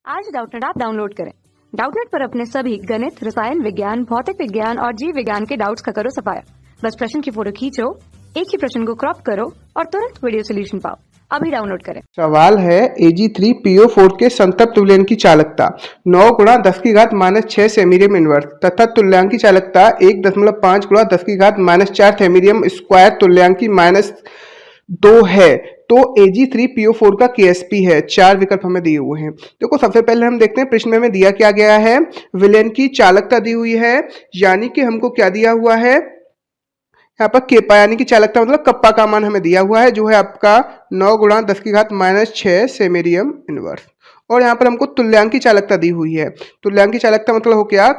आज Doubtnut app download करें। Doubtnut पर अपने सभी गणित, रसायन विज्ञान, भौतिक विज्ञान और जीव विज्ञान के डाउट्स का करो सफाया। बस प्रश्न की फोटो खींचो, एक ही प्रश्न को क्रॉप करो और तुरंत वीडियो सोल्यूशन पाओ। अभी डाउनलोड करें। सवाल है Ag3PO4 के संतप्त तुल्यांक की चालकता 9 गुणा 10 की घात -6 सेमीरियम इनवर्स तथा तुल्यांक की चालकता 1.5 गुणा 10 की घात -4 सेमीरियम स्क्वायर तुल्यांक की -2 है तो Ag3PO4 का KSP है। 4 विकल्प हमें दिए हुए हैं। देखो सबसे पहले हम देखते हैं प्रश्न में हमें दिया क्या गया है। विलयन की चालकता दी हुई है, यानी कि हमको क्या दिया हुआ है यहाँ पर केपा यानी कि चालकता मतलब कप्पा का मान हमें दिया हुआ है जो है आपका 9 गुणा 10 की घात -6 सेमेरियम इनवर्स। और यहाँ पर हमको तुल्यांक की चालकता दी हुई है। तुल्यांक की चालकता मतलब हो गया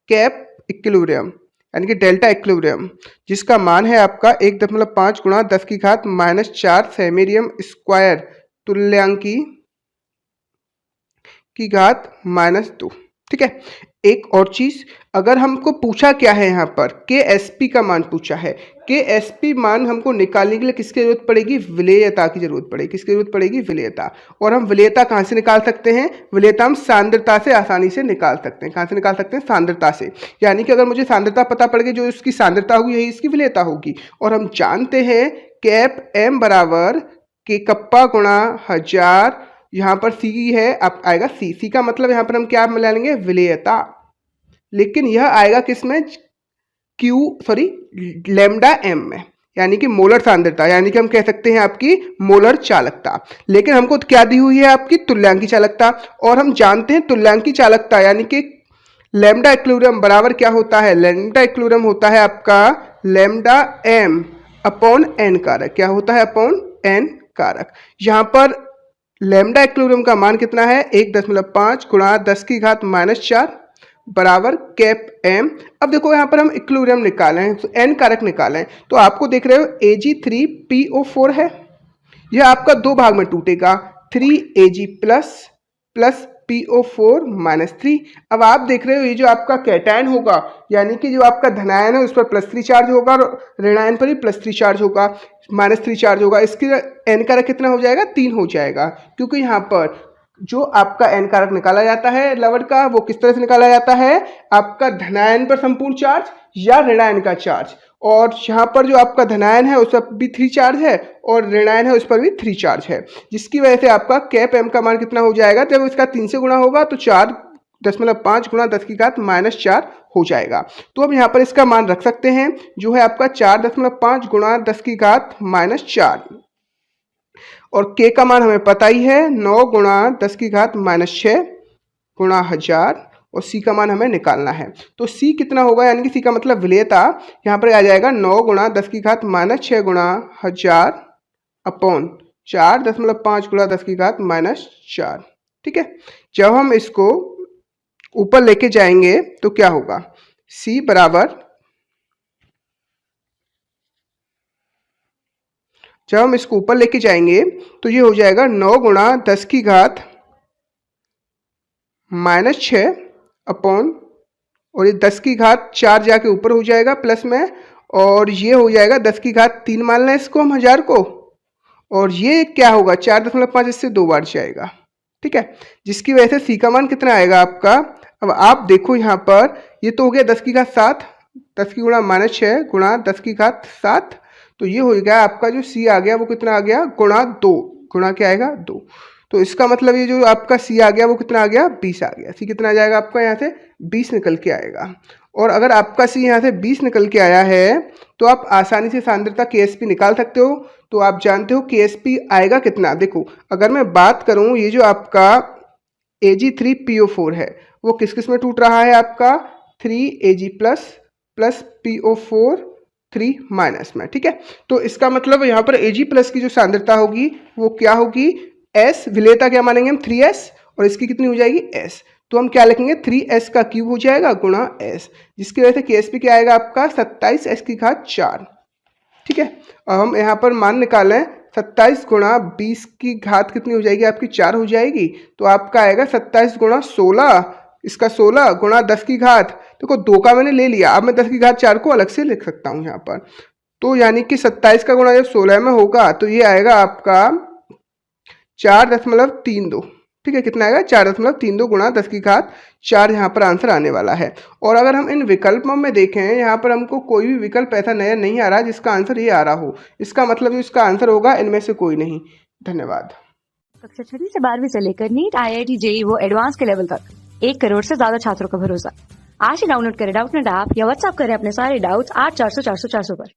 कैप इक्विलिब्रियम यानी कि डेल्टा इक्विलिब्रियम, जिसका मान है आपका 1.5 गुणा 10 की घात -4 सेमेरियम स्क्वायर तुल्यांकी की घात -2। ठीक है। एक और चीज, अगर हमको पूछा क्या है यहाँ पर KSP का मान पूछा है। KSP मान हमको निकालने के लिए किसकी जरूरत पड़ेगी? विलेयता की जरूरत पड़ेगी। किसकी जरूरत पड़ेगी? विलेयता। और हम विलेयता कहाँ से निकाल सकते हैं? विलेयता हम सांद्रता से आसानी से निकाल सकते हैं। कहाँ से निकाल सकते हैं? सांद्रता से। यानी कि अगर मुझे सांद्रता पता पड़ गई, जो इसकी सांद्रता होगी यही इसकी विलेयता होगी। और हम जानते हैं कैप M बराबर के कप्पा गुणा 1000, यहाँ पर C है, अब आएगा C का मतलब यहाँ पर हम क्या मिला लेंगे? विलेयता। लेकिन यह आएगा किसमें? लैम्डा M में, यानी कि मोलर सांद्रता, यानी कि हम कह सकते हैं आपकी मोलर चालकता। लेकिन हमको क्या दी हुई है? आपकी तुल्यांकी चालकता। और हम जानते हैं तुल्यांकी चालकता यानी कि लैम्डा इक्विलिब्रियम बराबर क्या होता है? लैम्डा इक्विलिब्रियम होता है आपका लैम्डा M अपॉन N कारक। क्या होता है? अपॉन N कारक। यहाँ पर लैम्डा इक्विलिब्रियम का मान कितना है? 1.5 गुणा 10 की घात -4 बराबर कैप M। अब देखो यहाँ पर हम इक्विलिब्रियम निकाले हैं, तो N कारक निकाले हैं, तो आपको देख रहे हो Ag3PO4 है। यह आपका दो भाग में टूटेगा, 3Ag प्लस PO4 -3। अब आप देख रहे हो ये जो आपका कैटायन होगा, यानी कि जो आपका धनायन है उस पर +3 चार्ज होगा और ऋणायन पर भी +3 चार्ज होगा, -3 चार्ज होगा। इसकी N कारक कितना हो जाएगा? 3 हो जाएगा, क्योंकि यहाँ पर जो आपका N कारक निकाला जाता है लवण का, वो किस तरह से निकाला जाता है? आपका धनायन पर संपूर्ण चार्ज या ऋणायन का चार्ज। और यहाँ पर जो आपका धनायन है उस पर भी 3 चार्ज है और ऋणायन है उस पर भी 3 चार्ज है, जिसकी वजह से आपका कैप M का मान कितना हो जाएगा? जब इसका 3 से गुणा होगा तो 4.5 गुणा 10 की घात -4 हो जाएगा। तो अब यहाँ पर इसका मान रख सकते हैं जो है आपका 4.5 गुणा 10 की घात -4। और K का मान हमें पता ही है 9 गुणा 10 की घात -6 गुणा 1000। और C का मान हमें निकालना है, तो C कितना होगा? यानी कि C का मतलब विलेयता यहाँ पर आ जाएगा 9 गुणा 10 की घात -6 गुणा 1000 अपॉन 4.5 गुणा 10 की घात -4। ठीक है। जब हम इसको ऊपर लेके जाएंगे तो क्या होगा? C बराबर, जब हम इसको ऊपर लेके जाएंगे तो ये हो जाएगा 9 गुणा 10 की घात -6 अपॉन, और ये 10 की घात 4 जाके ऊपर हो जाएगा प्लस में, और ये हो जाएगा 10 की घात 3 मान लें इसको हम 1000 को, और ये क्या होगा? 4.5 इससे 2 बार जाएगा। ठीक है, जिसकी वजह से C का मान कितना आएगा आपका? अब आप देखो यहाँ पर ये तो हो गया 10 की घात 7, 10 की गुणा -6 गुणा 10 की घात 7, तो ये हो गया आपका जो C आ गया वो कितना आ गया? गुणा 2, गुणा क्या आएगा? 2। तो इसका मतलब ये जो आपका C आ गया वो कितना आ गया? 20 आ गया। C कितना आ जाएगा आपका? यहाँ से 20 निकल के आएगा। और अगर आपका C यहाँ से 20 निकल के आया है तो आप आसानी से सांद्रता KSP निकाल सकते हो। तो आप जानते हो KSP आएगा कितना? देखो अगर मैं बात करूँ, ये जो आपका Ag3PO4 है वो किस किस में टूट रहा है? आपका 3Ag प्लस PO4 3 माइनस में। ठीक है, तो इसका मतलब यहाँ पर Ag+ की जो सांद्रता होगी वो क्या होगी? S। विलेयता क्या मानेंगे हम? 3S, और इसकी कितनी हो जाएगी? S। तो हम क्या लिखेंगे? 3S का क्यूब हो जाएगा गुणा S, जिसकी वजह से KSP क्या आएगा आपका? 27S की घात 4। ठीक है, अब हम यहाँ पर मान निकालें 27 गुणा 20 की घात कितनी हो जाएगी आपकी? 4 हो जाएगी। तो आपका आएगा 27 गुणा 16, इसका 16 गुणा 10 की घात, देखो 2 का मैंने ले लिया, अब मैं 10 की घात 4 को अलग से लिख सकता हूँ यहाँ पर। तो यानी कि 27 का गुणा जब 16 में होगा तो ये आएगा आपका 4.32। ठीक है, कितना आएगा 4.32 गुणा 10 की घात 4 यहाँ पर आंसर आने वाला है। और अगर हम इन विकल्पों में देखें, यहाँ पर हमको कोई भी विकल्प ऐसा नया नहीं आ रहा जिसका आंसर ये आ रहा हो, इसका मतलब जो इसका आंसर होगा इनमें से कोई नहीं। धन्यवाद। कक्षा 6वीं से 12वीं से लेकर नीट, IIT, JEE वो एडवांस के लेवल तक 1 करोड़ से ज्यादा छात्रों का भरोसा। आज ही डाउनलोड करें डाउटनेट ऐप या व्हाट्सएप करें अपने सारे डाउट्स 8400 400 400 पर।